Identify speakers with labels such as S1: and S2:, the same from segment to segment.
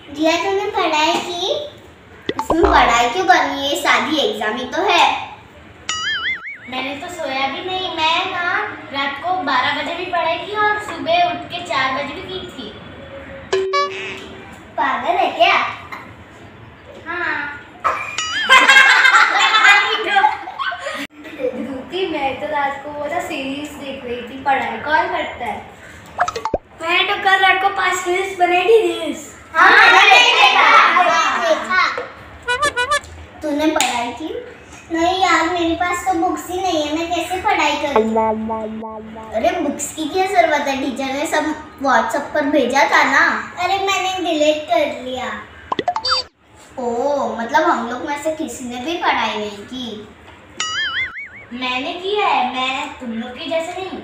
S1: जिया तूने पढ़ाई की? इसमें पढ़ाई क्यों करनी है? शादी एग्जाम ही तो है।
S2: मैंने तो सोया भी नहीं। मैं ना रात को 12 बजे भी पढ़ाई की और सुबह उठ के 4 बजे भी की थी।
S1: पागल है क्या?
S2: हाँ। मैं तो रात को वो ना सीरीज देख रही थी। पढ़ाई कौन करता है?
S1: मैं तो कल रात को 5 रील्स बनाई थी। रील्स तूने पढ़ाई की? नहीं यार, मेरे पास तो बुक्स ही नहीं है, मैं कैसे पढ़ाई करूँ? अरे बुक्स की क्या जरूरत है? टीचर ने सब व्हाट्सएप पर भेजा था ना। अरे मैंने डिलीट कर लिया। ओह, मतलब हम लोग में से किसी ने भी पढ़ाई नहीं की।
S2: मैंने किया है। मैं तुम लोग की जैसे नहीं।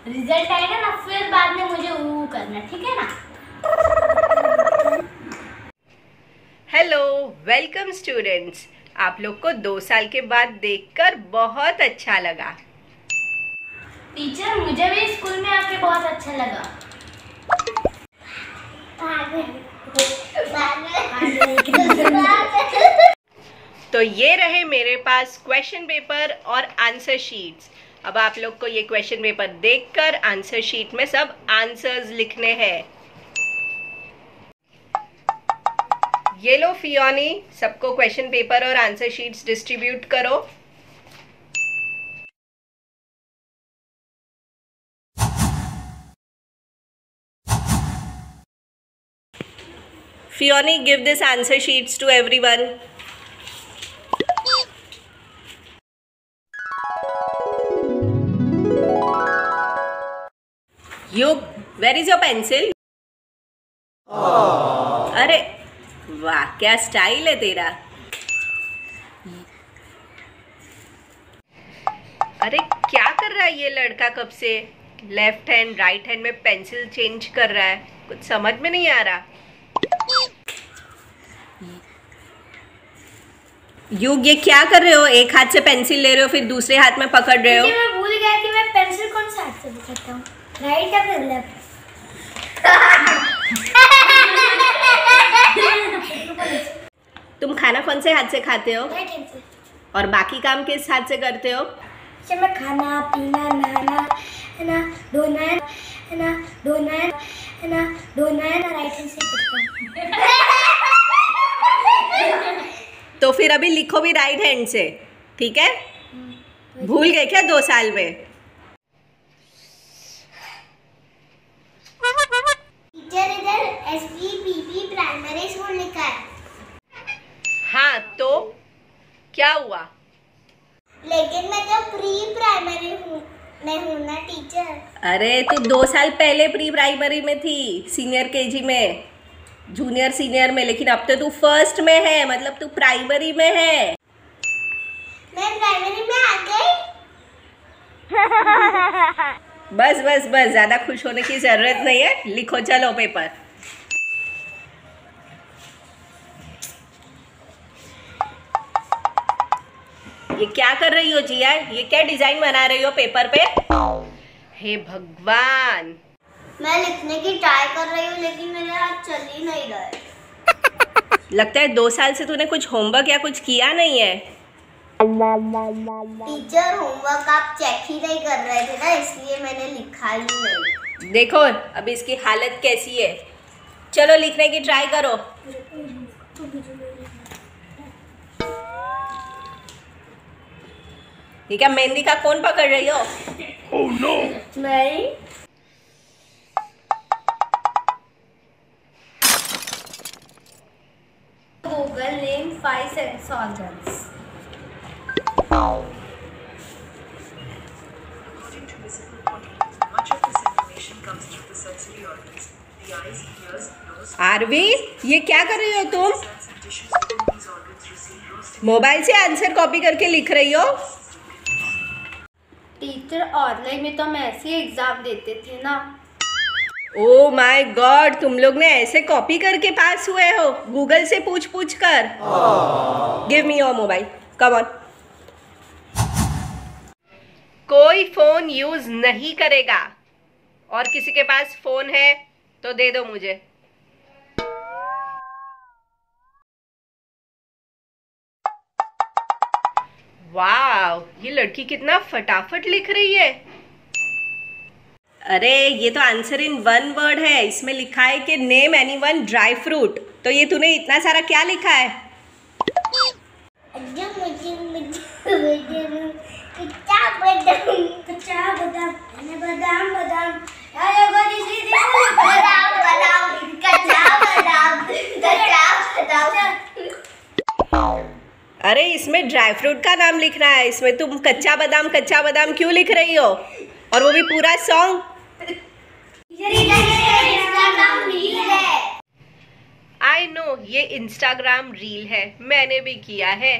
S2: रिजल्ट आएगा ना, फिर बाद में मुझे वो करना, ठीक है ना?
S3: Hello, welcome students. आप लोग को 2 साल के बाद देखकर बहुत अच्छा लगा।
S2: टीचर, मुझे भी स्कूल में आके बहुत अच्छा लगा।
S3: तो ये रहे मेरे पास क्वेश्चन पेपर और आंसर शीट्स। अब आप लोग को ये क्वेश्चन पेपर देखकर आंसर शीट में सब आंसर्स लिखने हैं। ये लो फियोनी, सबको क्वेश्चन पेपर और आंसर शीट्स डिस्ट्रीब्यूट करो। Fioni, give this answer sheets to everyone. Yug, where is your pencil? अरे वाह, क्या स्टाइल है तेरा। अरे क्या कर रहा है ये लड़का? कब से लेफ्ट हैंड राइट हैंड में पेंसिल चेंज कर रहा है? कुछ समझ में नहीं आ रहा। युग, ये क्या कर रहे हो? एक हाथ से पेंसिल ले रहे हो, फिर दूसरे हाथ में पकड़ रहे हो।
S1: मैं भूल गया कि मैं पेंसिल कौन सा हाथ से पकड़ता हूँ, राइट या फिर लेफ्ट?
S3: तुम खाना कौन से हाथ से खाते हो?
S1: राइट हैंड से।
S3: और बाकी काम किस हाथ से करते हो?
S1: जब मैं खाना पीना नहाना है ना, धोना है ना, धोना है ना, धोना है ना, राइट हैंड से करता हूँ।
S3: तो फिर अभी लिखो भी राइट हैंड से, ठीक है? भूल गए क्या 2 साल में?
S1: टीचर, इधर SPPP प्राइमरी स्कूल लिखा है।
S3: हाँ, तो क्या हुआ?
S1: लेकिन मैं तो प्री प्राइमरी में हूँ ना टीचर।
S3: अरे तू 2 साल पहले प्री प्राइमरी में थी, सीनियर केजी में, जूनियर सीनियर में, लेकिन अब तो तू फर्स्ट में है, मतलब तू प्राइमरी में है।
S1: मैं प्राइमरी में आ गई।
S3: बस बस बस, ज्यादा खुश होने की जरूरत नहीं है। लिखो, चलो पेपर। ये क्या कर रही हो जिया? ये क्या डिजाइन बना रही हो पेपर पे? हे भगवान!
S1: मैं लिखने की ट्राई कर रही हूँ, लेकिन मेरे हाथ चल ही नहीं रहा है।
S3: लगता है 2 साल से तूने कुछ होमवर्क या कुछ किया नहीं है।
S1: टीचर, होमवर्क आप चेक ही नहीं कर रहे थे ना, इसलिए मैंने लिखा ही नहीं।
S3: देखो अभी इसकी हालत कैसी है। चलो लिखने की ट्राई करो। ये क्या मेहंदी का कोन पकड़ रही हो?
S1: Oh, no. नहीं।
S2: Google name 5 sense organs.
S4: According to physical body, much of this information comes through the sensory organs, the eyes, ears, nose.
S3: Aarvi, ये क्या कर रही हो तुम?
S4: Cells and tissues within these organs receive raw stimuli.
S3: Mobile से answer copy करके लिख रही हो?
S2: टीचर, ऑनलाइन में तो हम ऐसे ही एग्जाम देते थे ना।
S3: ओ माय गॉड, तुम लोग ने ऐसे कॉपी करके पास हुए हो गूगल से पूछ पूछ कर? Give me your mobile, come on. कोई फोन यूज नहीं करेगा। और किसी के पास फोन है तो दे दो मुझे। वाव, ये लड़की कितना फटाफट लिख रही है। अरे ये तो आंसर इन वन वर्ड है। इसमें लिखा है कि name any one dry fruit. तो ये तूने इतना सारा क्या लिखा है? अरे इसमें ड्राई फ्रूट का नाम लिखना है। इसमें तुम कच्चा बादाम क्यों लिख रही हो? और वो भी पूरा सॉन्ग। आई नो ये इंस्टाग्राम रील है, मैंने भी किया है।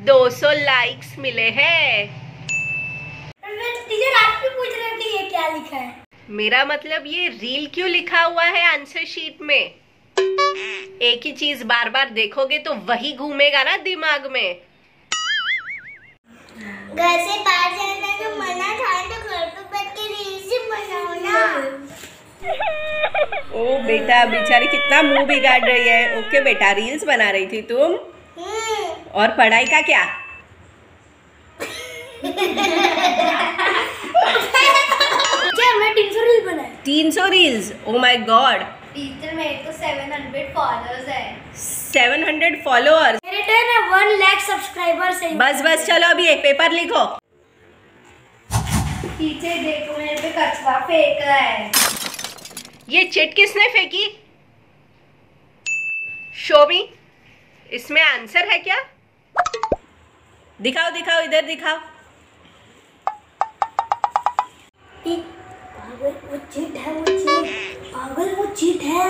S3: 200 लाइक्स मिले हैं।
S1: टीचर आप भी पूछ रहे हो कि ये क्या लिखा है?
S3: मेरा मतलब ये रील क्यों लिखा हुआ है आंसर शीट में? एक ही चीज बार बार देखोगे तो वही घूमेगा ना दिमाग में।
S1: घर से बाहर जाना तो मना था, तो घर पे बैठ के रील्स ही बनाओ ना।
S3: ओ बेटा, बेचारी कितना मुंह बिगाड़ रही है। ओके बेटा, रील्स बना रही थी तुम? और पढ़ाई का क्या?
S1: क्या मैं 300 रील बनाए?
S3: 300 reels? Oh my God.
S2: Teacher मेरे तो 700 फॉलोअर्स है।
S3: 700 फॉलोअर्स?
S1: मेरे तो ना 1 लाख सब्सक्राइबर्स हैं।
S3: बस चलो अभी एक पेपर लिखो।
S2: टीचर देखो मेरे पे कचरा फेंक रहा है।
S3: ये चिट किसने फेंकी? शो मी, इसमें आंसर है क्या? दिखाओ इधर दिखाओ।
S1: वो चिट है, पागल वो चिट है।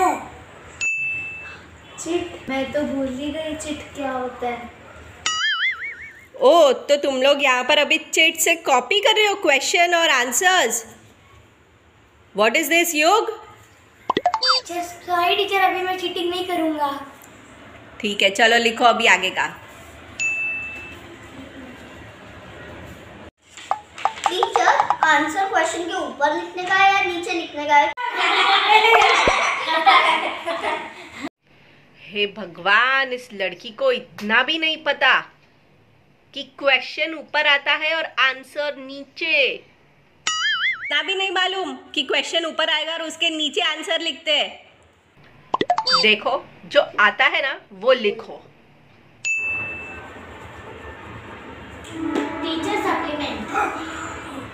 S2: चिट? मैं तो भूल ही गई चिट क्या होता है।
S3: ओ, तो तुम लोग यहाँ पर अभी चिट से कॉपी कर रहे हो क्वेश्चन और आंसर्स। व्हाट इज दिस योग?
S1: सॉरी टीचर, अभी मैं चीटिंग नहीं करूँगा।
S3: ठीक है, चलो लिखो अभी आगे का।
S1: टीचर, आंसर क्वेश्चन के ऊपर लिखने का है या नीचे लिखने का है?
S3: हे भगवान, इस लड़की को इतना भी नहीं पता कि क्वेश्चन ऊपर आता है और आंसर नीचे। इतना भी नहीं मालूम कि क्वेश्चन ऊपर आएगा और उसके नीचे आंसर लिखते हैं। देखो, जो आता है ना वो लिखो।
S1: Teacher supplement.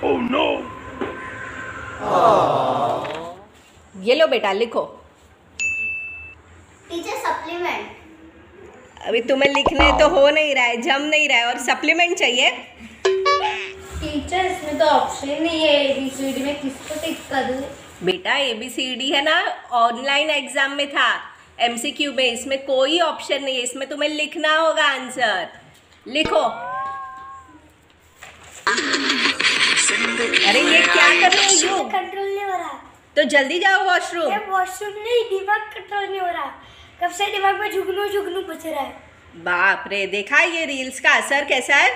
S3: Oh no. ये लो बेटा, लिखो।
S1: Teacher supplement.
S3: अभी तुम्हें लिखने तो हो नहीं रहा है, जम नहीं रहा है, और सप्लीमेंट चाहिए।
S2: टीचर इसमें तो ऑप्शन नहीं है ABCD में, किसको टिक करूं?
S3: बेटा ABCD है ना, ऑनलाइन एग्जाम में था, MCQ में। इसमें कोई ऑप्शन नहीं है, इसमें तुम्हें लिखना होगा आंसर। लिखो। अरे ये क्या कर रहे हो योग?
S1: कंट्रोल नहीं हो रहा।
S3: तो जल्दी जाओ वॉशरूम।
S1: ये वॉशरूम नहीं, दिमाग कंट्रोल नहीं हो रहा। कब से दिमाग में जुगनू बच रहा है।
S3: बाप रे, देखा ये रील्स का असर कैसा है?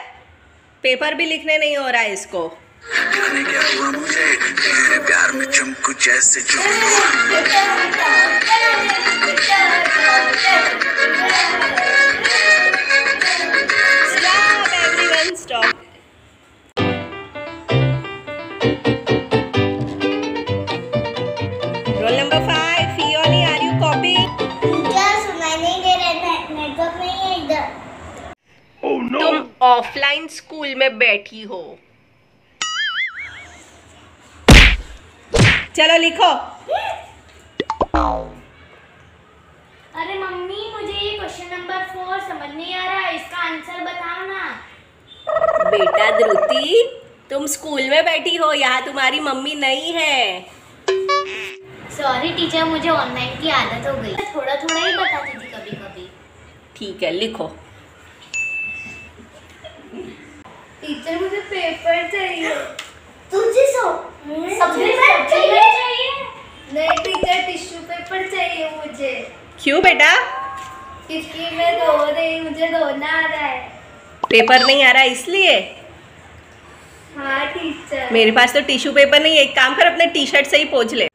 S3: पेपर भी लिखने नहीं हो रहा है इसको।
S5: क्या हुआ मुझे तेरे प्यार में चमकू जैसे जुगनू।
S3: Stop everyone, stop. Roll number 5, Fiona, are you copying?
S1: Teacher सुनाई नहीं दे रहा है, नेटवर्क नहीं है इधर।
S3: Oh no. तुम ऑफलाइन स्कूल में बैठी हो। चलो लिखो।
S2: अरे मम्मी, मुझे ये क्वेश्चन नंबर 4 समझ नहीं आ रहा, इसका आंसर बताओ ना।
S3: बेटा ध्रुति, तुम स्कूल में बैठी हो, यहाँ तुम्हारी मम्मी नहीं है।
S2: सॉरी टीचर, मुझे ऑनलाइन की आदत हो गई, थोड़ा थोड़ा ही बताती थी कभी कभी।
S3: ठीक है, लिखो।
S2: टीचर मुझे पेपर चाहिए।
S1: तुझे सप्लीमेंट चाहिए?
S2: नहीं टीचर, टिश्यू पेपर चाहिए मुझे।
S3: क्यों बेटा?
S2: क्योंकि मैं धो रही, मुझे धोना आ रहा है।
S3: पेपर नहीं आ रहा इसलिए?
S2: हाँ टीचर।
S3: मेरे पास तो टिश्यू पेपर नहीं है, एक काम कर अपने टी शर्ट से ही पोंछ ले।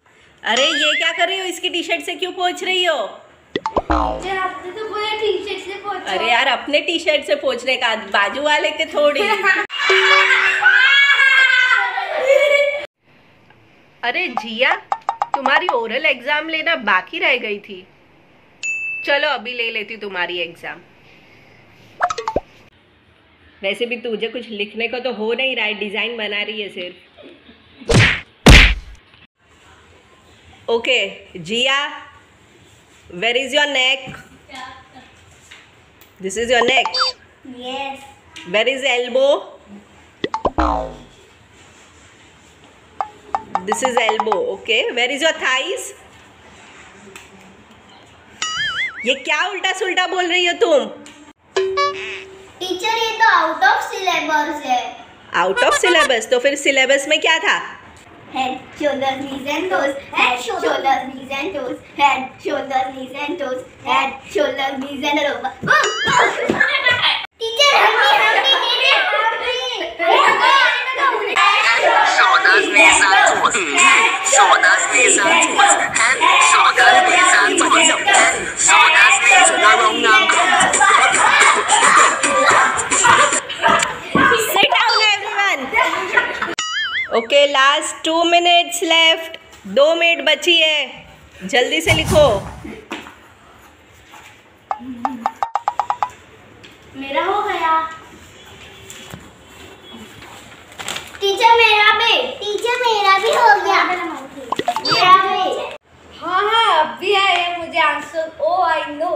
S3: अरे ये क्या कर रही हो, इसकी टी शर्ट से क्यों पोंछ रही हो?
S2: टीचर आपने तो बोला टी शर्ट से पोंछो।
S3: अरे यार अपने टी शर्ट से पोंछने का, बाजू वाले के थोड़ी। अरे जिया, तुम्हारी ओरल एग्जाम लेना बाकी रह गई थी। चलो अभी ले लेती हूँ तुम्हारी एग्जाम। वैसे भी तुझे कुछ लिखने को तो हो नहीं रहा है, डिजाइन बना रही है सिर्फ। Okay Jiya, where is your neck? This is your neck.
S1: Yes.
S3: Where is elbow? This is elbow. Okay, where is your thighs? ये क्या उल्टा सुल्टा बोल रही हो तुम?
S1: टीचर ये तो आउट ऑफ सिलेबस है।
S3: Out of syllabus? तो फिर सिलेबस में क्या था?
S1: Head, shoulders, knees and toes. Head, shoulders, knees and toes. Head, shoulders, knees and toes. Head, shoulders, knees and toes. Teacher
S5: Shoulders, knees and toes. Shoulders, knees and toes. Head, shoulders, knees and toes. Head, shoulders, knees and
S3: Sit down everyone. Okay, last 2 minutes left. 2 minute बची है, जल्दी से लिखो।
S2: मेरा हो गया।
S1: Teacher मेरा भी। टीचर मेरा भी हो गया। मेरा भी।
S2: हाँ हाँ अब भी आया मुझे आंसर। Oh I know.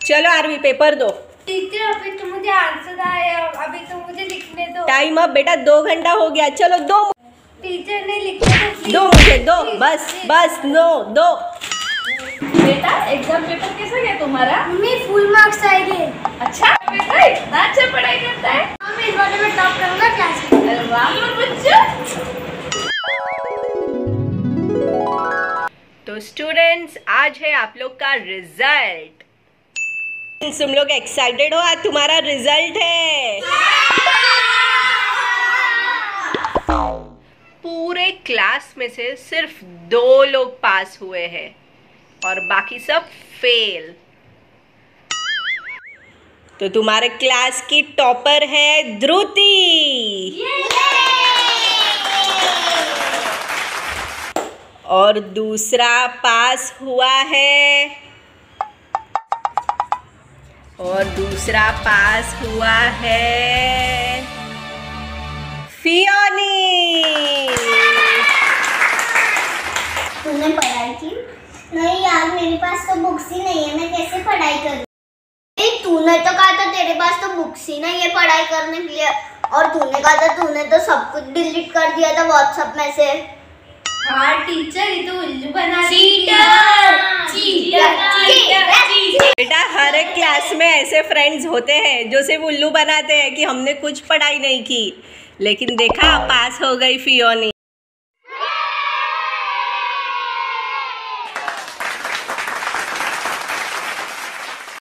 S3: चलो आरवी पेपर दो।
S2: टीचर अभी तो मुझे आंसर आया, अभी तो मुझे लिखने दो।
S3: टाइम अब बेटा, 2 घंटा हो गया। चलो दो।
S2: टीचर नहीं लिखने तो
S3: दो मुझे, दो बस नो दो।
S2: बेटा एग्जाम पेपर कैसा गया तुम्हारा? मम्मी फुल मार्क्स आएंगे। अच्छा बेटा इतना अच्छा पढ़ाई करता है? मैं इस बार में टॉप करूंगा क्लास में। अरे वाह बच्चा।
S3: तो स्टूडेंट्स, आज है आप लोग का रिजल्ट। तुम लोग एक्साइटेड हो? आज तुम्हारा रिजल्ट है। पूरे क्लास में से सिर्फ 2 लोग पास हुए हैं और बाकी सब फेल। तो तुम्हारे क्लास की टॉपर है ध्रुति। और दूसरा पास हुआ है फियोनी।
S1: तूने पढ़ाई की? नहीं यार, मेरे पास तो बुक्स ही नहीं है, मैं कैसे पढ़ाई करूँ? तूने तो कहा था तेरे पास तो बुक्स ही नहीं है पढ़ाई करने के लिए, और तूने कहा था तूने तो सब कुछ डिलीट कर दिया था व्हाट्सएप में से।
S2: हाँ टीचर ये तो उल्लू बना
S3: बेटा हर एक क्लास में ऐसे फ्रेंड्स होते हैं जो सिर्फ उल्लू बनाते हैं कि हमने कुछ पढ़ाई नहीं की, लेकिन देखा पास हो गई फियोनी।